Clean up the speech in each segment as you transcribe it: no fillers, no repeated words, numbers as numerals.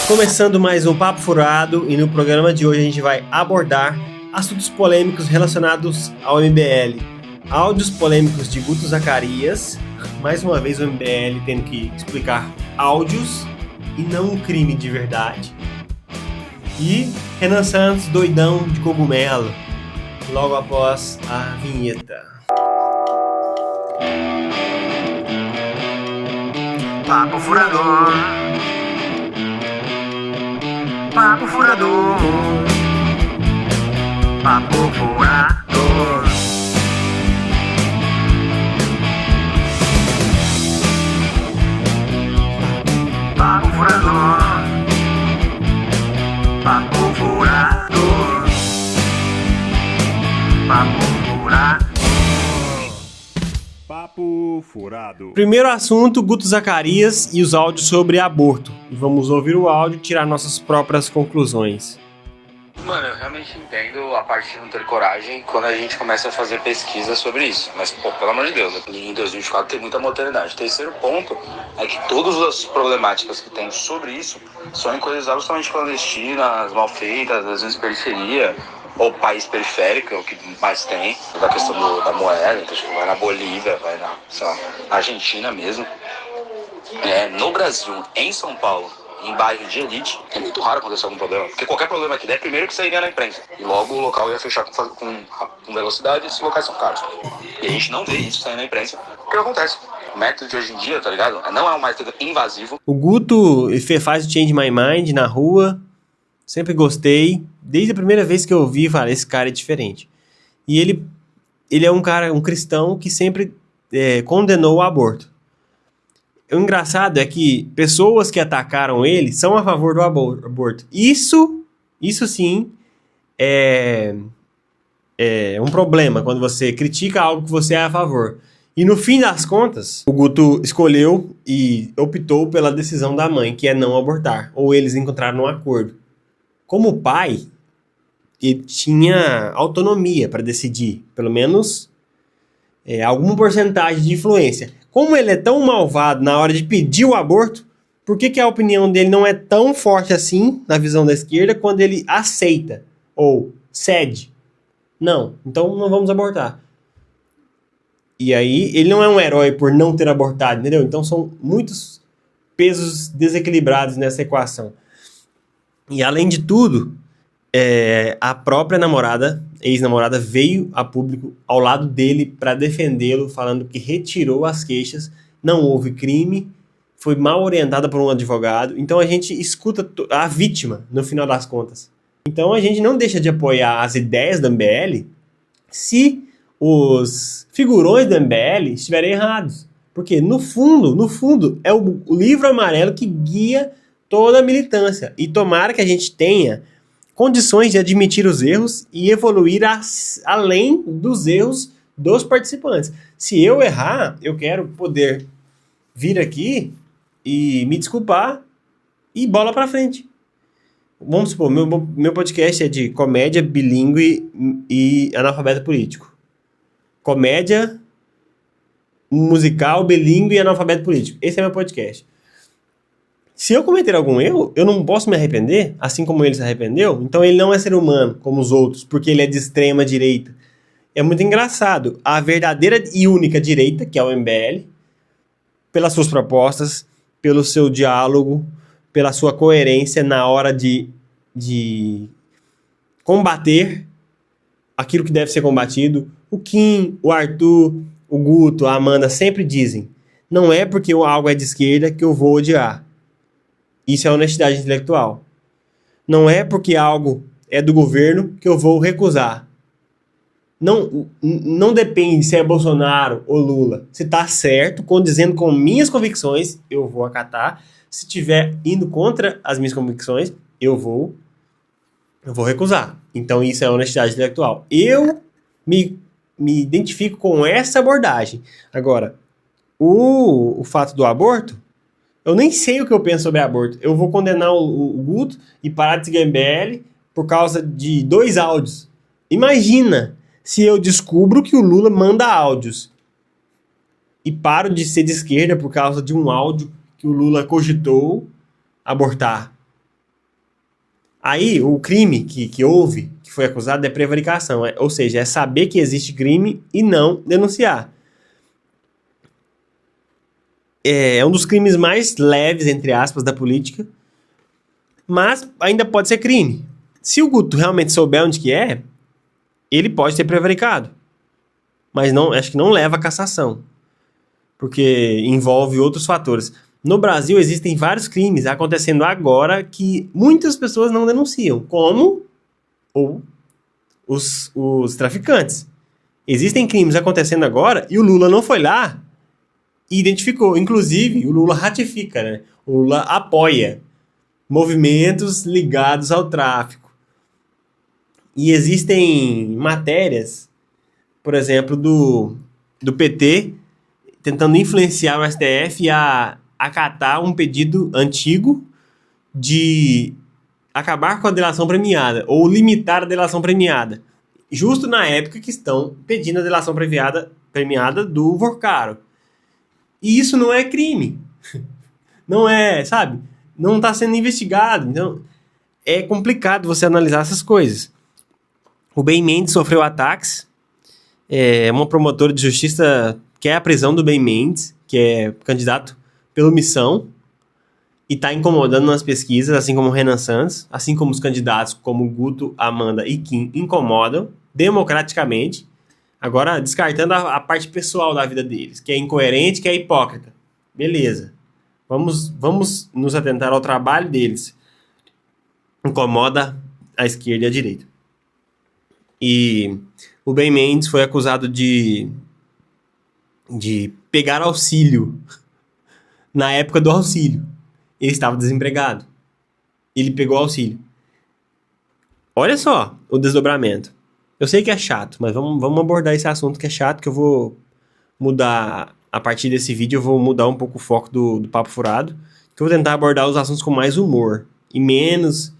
Começando mais um Papo Furado, e no programa de hoje a gente vai abordar assuntos polêmicos relacionados ao MBL. Áudios polêmicos de Guto Zacarias, mais uma vez o MBL tendo que explicar áudios e não um crime de verdade. E Renan Santos, doidão de cogumelo, logo após a vinheta. Papo Furador. Papo Furador. Papo Furador. Papo Furador. Papo Furador. Papo Furador. Papo Furado. Primeiro assunto, Guto Zacarias e os áudios sobre aborto. E vamos ouvir o áudio e tirar nossas próprias conclusões. Mano, eu realmente entendo a parte de não ter coragem quando a gente começa a fazer pesquisa sobre isso. Mas, pô, pelo amor de Deus, em 2024 tem muita modernidade. Terceiro ponto é que todas as problemáticas que tem sobre isso são em coisas absolutamente clandestinas, mal feitas, às vezes periferia, ou país periférico, é o que mais tem, da questão da moeda. Então, tipo, vai na Bolívia, vai na, sei lá, na Argentina mesmo. No Brasil, em São Paulo, em bairro de elite, é muito raro acontecer algum problema. Porque qualquer problema que der, primeiro que sairia na imprensa. E logo o local ia fechar com velocidade e esses locais são caros. E a gente não vê isso sair na imprensa. O que acontece? O método de hoje em dia, tá ligado? Não é um método invasivo. O Guto faz o Change My Mind na rua. Sempre gostei. Desde a primeira vez que eu ouvi, falei, esse cara é diferente. E ele é um cristão que sempre condenou o aborto. O engraçado é que pessoas que atacaram ele são a favor do aborto. Isso sim é um problema quando você critica algo que você é a favor. E no fim das contas, o Guto escolheu e optou pela decisão da mãe, que é não abortar. Ou eles encontraram um acordo. Como pai, ele tinha autonomia para decidir, pelo menos alguma porcentagem de influência. Como ele é tão malvado na hora de pedir o aborto, por que a opinião dele não é tão forte assim, na visão da esquerda, quando ele aceita ou cede? Não, então não vamos abortar. E aí, ele não é um herói por não ter abortado, entendeu? Então são muitos pesos desequilibrados nessa equação. E além de tudo, a própria ex-namorada, veio a público ao lado dele para defendê-lo, falando que retirou as queixas, não houve crime, foi mal orientada por um advogado. Então a gente escuta a vítima, no final das contas. Então a gente não deixa de apoiar as ideias do MBL se os figurões do MBL estiverem errados. Porque no fundo, é o livro amarelo que guia toda a militância. E tomara que a gente tenha condições de admitir os erros e evoluir além dos erros dos participantes. Se eu errar, eu quero poder vir aqui e me desculpar e bola pra frente. Vamos supor, meu podcast é de comédia, bilíngue e analfabeto político. Comédia, musical, bilíngue e analfabeto político. Esse é meu podcast. Se eu cometer algum erro, eu não posso me arrepender, assim como ele se arrependeu. Então ele não é ser humano como os outros, porque ele é de extrema direita. É muito engraçado. A verdadeira e única direita, que é o MBL, pelas suas propostas, pelo seu diálogo, pela sua coerência na hora de combater aquilo que deve ser combatido. O Kim, o Arthur, o Guto, a Amanda sempre dizem: não é porque algo é de esquerda que eu vou odiar. Isso é honestidade intelectual. Não é porque algo é do governo que eu vou recusar. Não depende se é Bolsonaro ou Lula. Se está certo, condizendo com minhas convicções, eu vou acatar. Se estiver indo contra as minhas convicções, eu vou recusar. Então isso é honestidade intelectual. Eu me identifico com essa abordagem. Agora, o fato do aborto, eu nem sei o que eu penso sobre aborto. Eu vou condenar o Guto e parar de seguir MBL por causa de 2 áudios. Imagina se eu descubro que o Lula manda áudios e paro de ser de esquerda por causa de um áudio que o Lula cogitou abortar. Aí, o crime que houve, que foi acusado, é prevaricação. Ou seja, é saber que existe crime e não denunciar. É um dos crimes mais leves, entre aspas, da política. Mas ainda pode ser crime. Se o Guto realmente souber onde que é, ele pode ter prevaricado. Mas não, acho que não leva a cassação. Porque envolve outros fatores. No Brasil existem vários crimes acontecendo agora que muitas pessoas não denunciam, como os traficantes. Existem crimes acontecendo agora e o Lula não foi lá e identificou. Inclusive, o Lula ratifica, né? O Lula apoia movimentos ligados ao tráfico. E existem matérias, por exemplo, do PT tentando influenciar o STF a acatar um pedido antigo de acabar com a delação premiada ou limitar a delação premiada, justo na época que estão pedindo a delação premiada do Vorcaro. E isso não é crime. Não é, sabe? Não está sendo investigado. Então, é complicado você analisar essas coisas. O Ben Mendes sofreu ataques. Uma promotora de justiça quer a prisão do Ben Mendes, que é candidato pela Missão, e está incomodando nas pesquisas, assim como o Renan Santos, assim como os candidatos como Guto, Amanda e Kim incomodam democraticamente, agora descartando a parte pessoal da vida deles, que é incoerente, que é hipócrita. Beleza. Vamos nos atentar ao trabalho deles. Incomoda a esquerda e a direita. E o Ben Mendes foi acusado de pegar auxílio na época do auxílio. Ele estava desempregado. Ele pegou auxílio. Olha só o desdobramento. Eu sei que é chato, mas vamos abordar esse assunto que é chato, que eu vou mudar, a partir desse vídeo, eu vou mudar um pouco o foco do Papo Furado, que eu vou tentar abordar os assuntos com mais humor e menos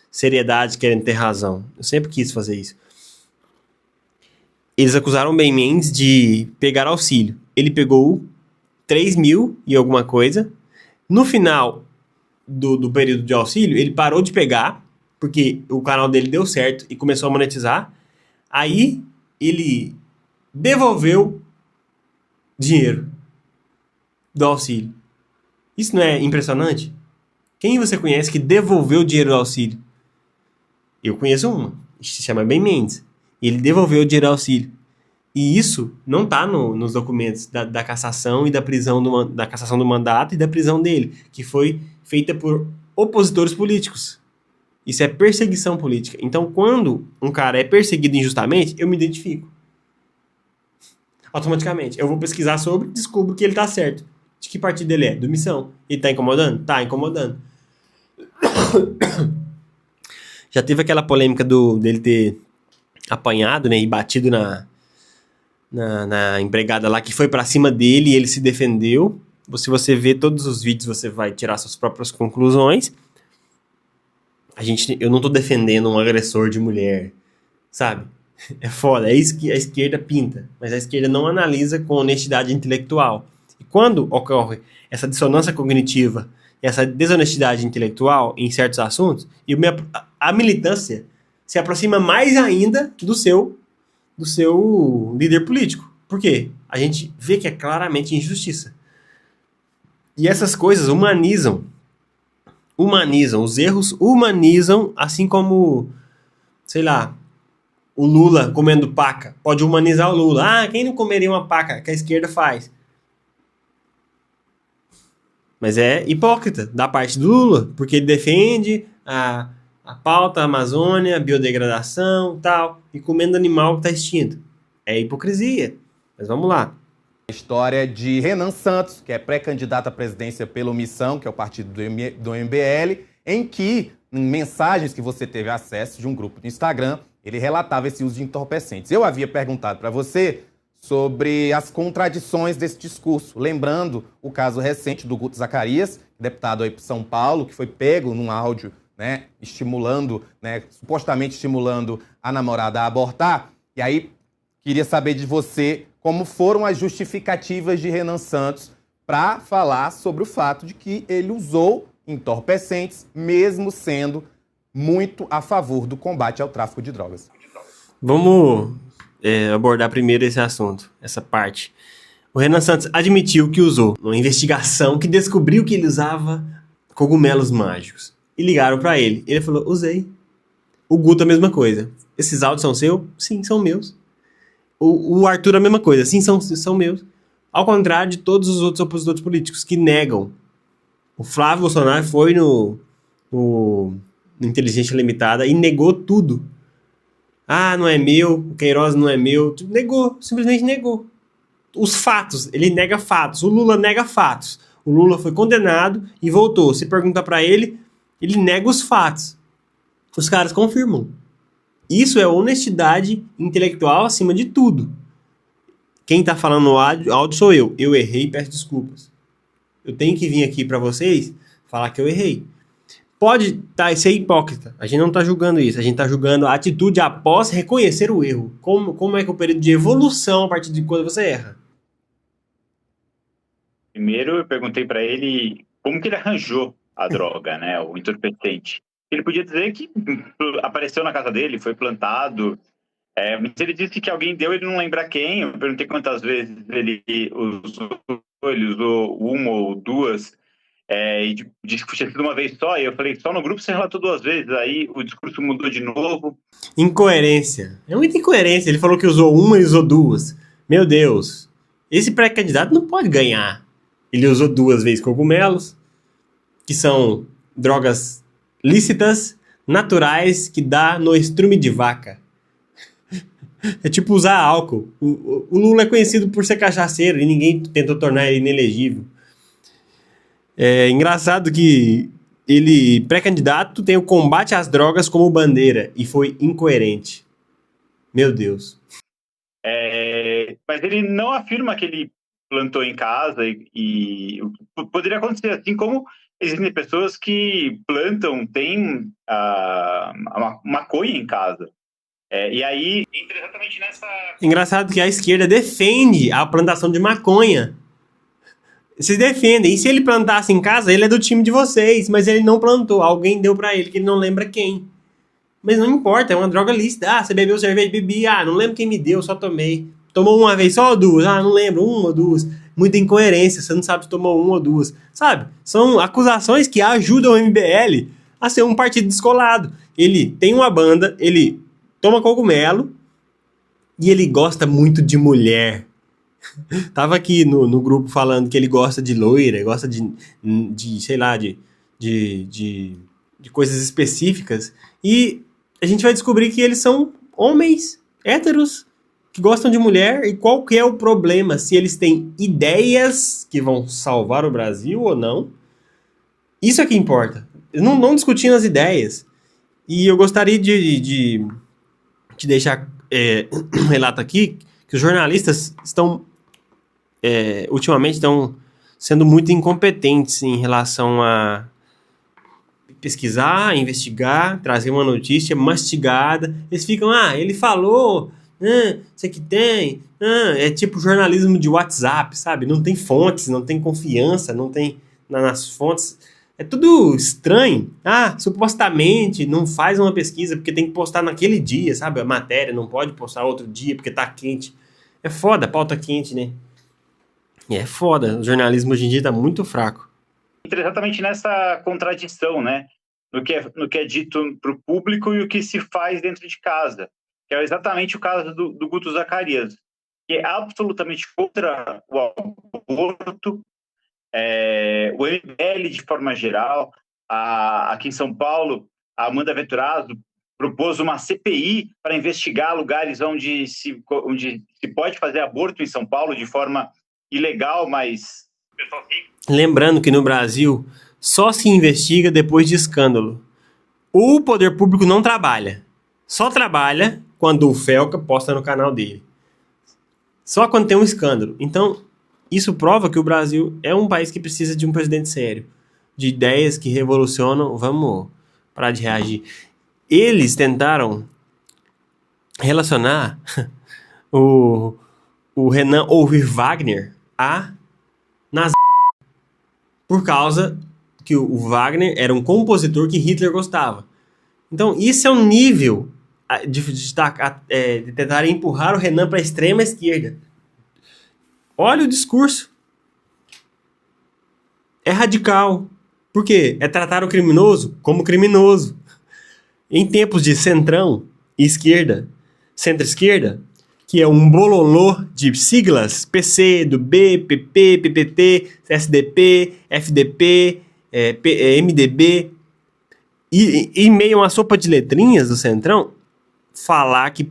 seriedade, querendo ter razão. Eu sempre quis fazer isso. Eles acusaram o Ben Mendes de pegar auxílio. Ele pegou 3 mil e alguma coisa. No final do período de auxílio, ele parou de pegar, porque o canal dele deu certo e começou a monetizar. Aí, ele devolveu dinheiro do auxílio. Isso não é impressionante? Quem você conhece que devolveu dinheiro do auxílio? Eu conheço uma. Se chama Ben Mendes. E ele devolveu o dinheiro do auxílio. E isso não está nos documentos da cassação e da prisão da cassação do mandato e da prisão dele, que foi feita por opositores políticos. Isso é perseguição política. Então, quando um cara é perseguido injustamente, eu me identifico. Automaticamente. Eu vou pesquisar sobre, descubro que ele tá certo. De que partido ele é? Do Missão. Ele tá incomodando? Tá incomodando. Já teve aquela polêmica dele ter apanhado, né, e batido na empregada lá, que foi pra cima dele e ele se defendeu. Se você ver todos os vídeos, você vai tirar suas próprias conclusões. Eu não tô defendendo um agressor de mulher, sabe? É foda, é isso que a esquerda pinta, mas a esquerda não analisa com honestidade intelectual. E quando ocorre essa dissonância cognitiva, essa desonestidade intelectual em certos assuntos, a militância se aproxima mais ainda do seu líder político. Por quê? A gente vê que é claramente injustiça. E essas coisas humanizam, os erros humanizam, assim como, sei lá, o Lula comendo paca, pode humanizar o Lula. Quem não comeria uma paca que a esquerda faz? Mas é hipócrita da parte do Lula, porque ele defende a pauta, a Amazônia, a biodegradação e tal, e comendo animal que está extinto. É hipocrisia. Mas vamos lá. A história de Renan Santos, que é pré-candidato à presidência pelo Missão, que é o partido do MBL, em que, em mensagens que você teve acesso de um grupo do Instagram, ele relatava esse uso de entorpecentes. Eu havia perguntado para você sobre as contradições desse discurso, lembrando o caso recente do Guto Zacarias, deputado aí para São Paulo, que foi pego num áudio, né, supostamente estimulando a namorada a abortar. E aí, queria saber de você como foram as justificativas de Renan Santos para falar sobre o fato de que ele usou entorpecentes, mesmo sendo muito a favor do combate ao tráfico de drogas. Vamos abordar primeiro esse assunto, essa parte. O Renan Santos admitiu que usou uma investigação que descobriu que ele usava cogumelos mágicos. E ligaram pra ele. Ele falou, usei. O Guto a mesma coisa. Esses áudios são seus? Sim, são meus. O Arthur a mesma coisa. Sim, são meus. Ao contrário de todos os outros opositores políticos que negam. O Flávio Bolsonaro foi no Inteligência Limitada e negou tudo. Ah, não é meu, o Queiroz não é meu. Negou, simplesmente negou. Os fatos, ele nega fatos. O Lula nega fatos. O Lula foi condenado e voltou. Se pergunta pra ele, ele nega os fatos. Os caras confirmam. Isso é honestidade intelectual acima de tudo. Quem tá falando no áudio sou eu. Eu errei e peço desculpas. Eu tenho que vir aqui pra vocês falar que eu errei. Pode ser hipócrita. A gente não tá julgando isso. A gente tá julgando a atitude após reconhecer o erro. Como é que é o período de evolução a partir de quando você erra? Primeiro eu perguntei para ele como que ele arranjou a droga, né, o entorpecente. Ele podia dizer que apareceu na casa dele, foi plantado, mas ele disse que alguém deu, ele não lembra quem. Eu perguntei quantas vezes ele usou uma ou duas, e disse que tinha sido uma vez só, e eu falei, só no grupo você relatou 2 vezes, aí o discurso mudou de novo. Incoerência. É muita incoerência. Ele falou que usou uma e usou 2. Meu Deus. Esse pré-candidato não pode ganhar. Ele usou 2 vezes cogumelos, que são drogas lícitas, naturais, que dá no estrume de vaca. É tipo usar álcool. O Lula é conhecido por ser cachaceiro e ninguém tentou tornar ele inelegível. É engraçado que ele, pré-candidato, tem o combate às drogas como bandeira e foi incoerente. Meu Deus. Mas ele não afirma que ele plantou em casa e poderia acontecer, assim como existem pessoas que plantam, têm maconha em casa. E aí entra exatamente nessa... Engraçado que a esquerda defende a plantação de maconha. Vocês defendem. E se ele plantasse em casa, ele é do time de vocês, mas ele não plantou. Alguém deu pra ele, que ele não lembra quem. Mas não importa, é uma droga lícita. Ah, você bebeu cerveja? Bebi. Ah, não lembro quem me deu, só tomei. Tomou uma vez só ou 2? Ah, não lembro, 1 ou 2. Muita incoerência, você não sabe se tomou 1 ou 2. Sabe? São acusações que ajudam o MBL a ser um partido descolado. Ele tem uma banda, ele toma cogumelo e ele gosta muito de mulher. Tava aqui no grupo falando que ele gosta de loira, gosta de sei lá, de coisas específicas. E a gente vai descobrir que eles são homens héteros que gostam de mulher. E qual que é o problema? Se eles têm ideias que vão salvar o Brasil ou não. Isso é que importa. Não discutindo as ideias. E eu gostaria de deixar um relato aqui que os jornalistas ultimamente estão sendo muito incompetentes em relação a pesquisar, investigar, trazer uma notícia mastigada. Eles ficam, ele falou, isso aqui tem, é tipo jornalismo de WhatsApp, sabe? Não tem fontes, não tem confiança, não tem nas fontes. É tudo estranho. Supostamente não faz uma pesquisa porque tem que postar naquele dia, sabe? A matéria não pode postar outro dia porque tá quente. É foda, pauta quente, né? É foda. O jornalismo hoje em dia tá muito fraco. Entra exatamente nessa contradição, né? No que é dito pro público e o que se faz dentro de casa. Que é exatamente o caso do Guto Zacarias, que é absolutamente contra o aborto, o MBL de forma geral. Aqui em São Paulo, a Amanda Venturado propôs uma CPI para investigar lugares onde se pode fazer aborto em São Paulo de forma ilegal, mas... Lembrando que no Brasil só se investiga depois de escândalo. O poder público não trabalha. Só trabalha quando o Felca posta no canal dele. Só quando tem um escândalo. Então, isso prova que o Brasil é um país que precisa de um presidente sério. De ideias que revolucionam. Vamos parar de reagir. Eles tentaram relacionar o Renan ouvir Wagner por causa que o Wagner era um compositor que Hitler gostava. Então, isso é um nível de tentar empurrar o Renan para a extrema esquerda. Olha o discurso. É radical. Por quê? É tratar o criminoso como criminoso. Em tempos de centrão e esquerda, centro-esquerda, que é um bololô de siglas, PC, do B, PP, PPT, SDP, FDP, MDB, e em meio a uma sopa de letrinhas do centrão, falar que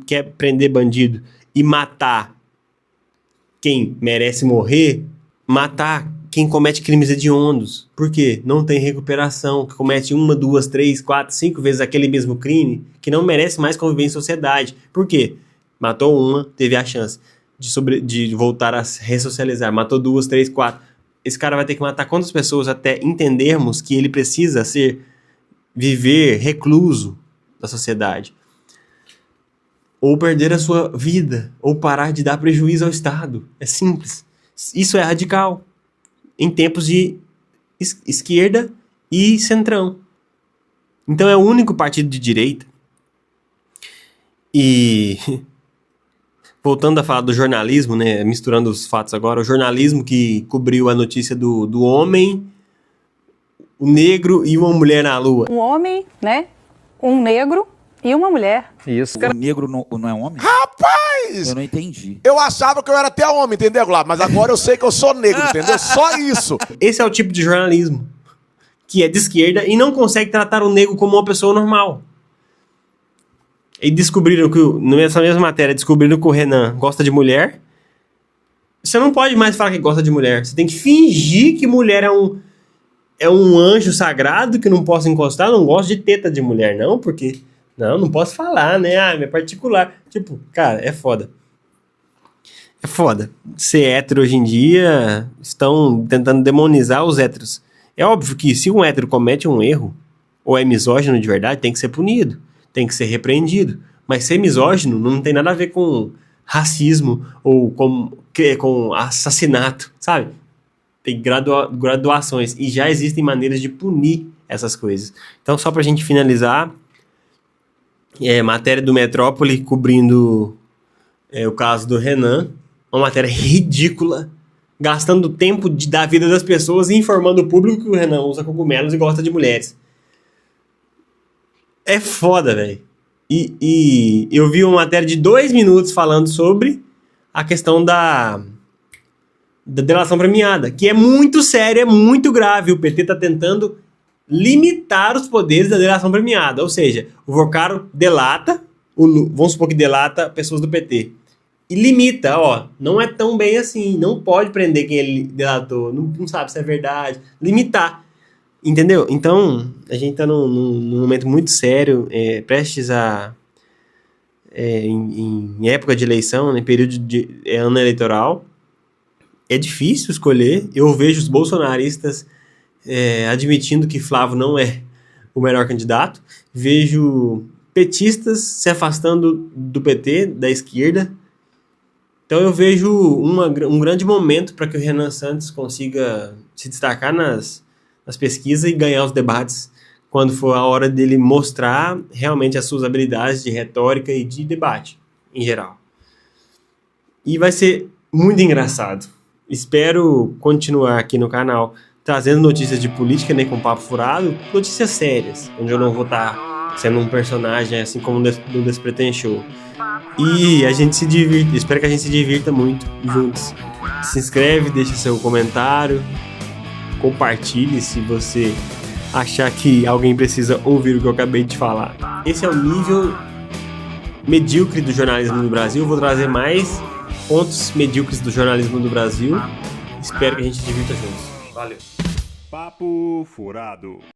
quer prender bandido e matar quem merece morrer, matar quem comete crimes hediondos. Por quê? Não tem recuperação, que comete 1, 2, 3, 4, 5 vezes aquele mesmo crime, que não merece mais conviver em sociedade. Por quê? Matou uma, teve a chance de voltar a ressocializar. Matou 2, 3, 4. Esse cara vai ter que matar quantas pessoas até entendermos que ele precisa viver recluso da sociedade? Ou perder a sua vida, ou parar de dar prejuízo ao Estado. É simples. Isso é radical. Em tempos de esquerda e centrão. Então é o único partido de direita. E voltando a falar do jornalismo, né, misturando os fatos agora, o jornalismo que cobriu a notícia do homem, o negro e uma mulher na lua. Um homem, né, um negro e uma mulher. Isso. O negro não é homem? Rapaz! Eu não entendi. Eu achava que eu era até homem, entendeu, Glauber? Mas agora eu sei que eu sou negro, entendeu? Só isso. Esse é o tipo de jornalismo que é de esquerda e não consegue tratar o negro como uma pessoa normal. E descobriram que, nessa mesma matéria, descobriram que o Renan gosta de mulher. Você não pode mais falar que gosta de mulher. Você tem que fingir que mulher é um anjo sagrado que não posso encostar. Não gosto de teta de mulher, não, porque... Não posso falar, né? É particular. Tipo, cara, é foda. É foda. Ser hétero hoje em dia, estão tentando demonizar os héteros. É óbvio que se um hétero comete um erro, ou é misógino de verdade, tem que ser punido. Tem que ser repreendido. Mas ser misógino não tem nada a ver com racismo ou com assassinato, sabe? Tem graduações. E já existem maneiras de punir essas coisas. Então, só pra gente finalizar... matéria do Metrópole cobrindo o caso do Renan, uma matéria ridícula, gastando tempo da vida das pessoas e informando o público que o Renan usa cogumelos e gosta de mulheres. É foda, velho. E eu vi uma matéria de 2 minutos falando sobre a questão da delação premiada, que é muito sério, é muito grave. O PT tá tentando limitar os poderes da delação premiada, ou seja, o Vocaro delata, vamos supor que delata pessoas do PT, e limita, não é tão bem assim, não pode prender quem ele delatou, não sabe se é verdade, limitar, entendeu? Então, a gente tá num momento muito sério, prestes a, em época de eleição, né, período de ano eleitoral, é difícil escolher, eu vejo os bolsonaristas admitindo que Flávio não é o melhor candidato. Vejo petistas se afastando do PT, da esquerda. Então eu vejo um grande momento para que o Renan Santos consiga se destacar nas pesquisas e ganhar os debates quando for a hora dele mostrar realmente as suas habilidades de retórica e de debate, em geral. E vai ser muito engraçado. Espero continuar aqui no canal trazendo notícias de política, né, com papo furado, notícias sérias, onde eu não vou estar sendo um personagem assim como no Despreten Show. E a gente se divirta, espero que a gente se divirta muito juntos. Se inscreve, deixa seu comentário, compartilhe se você achar que alguém precisa ouvir o que eu acabei de falar. Esse é o nível medíocre do jornalismo no Brasil. Eu vou trazer mais pontos medíocres do jornalismo no Brasil. Espero que a gente se divirta juntos. Valeu. Papo Furado.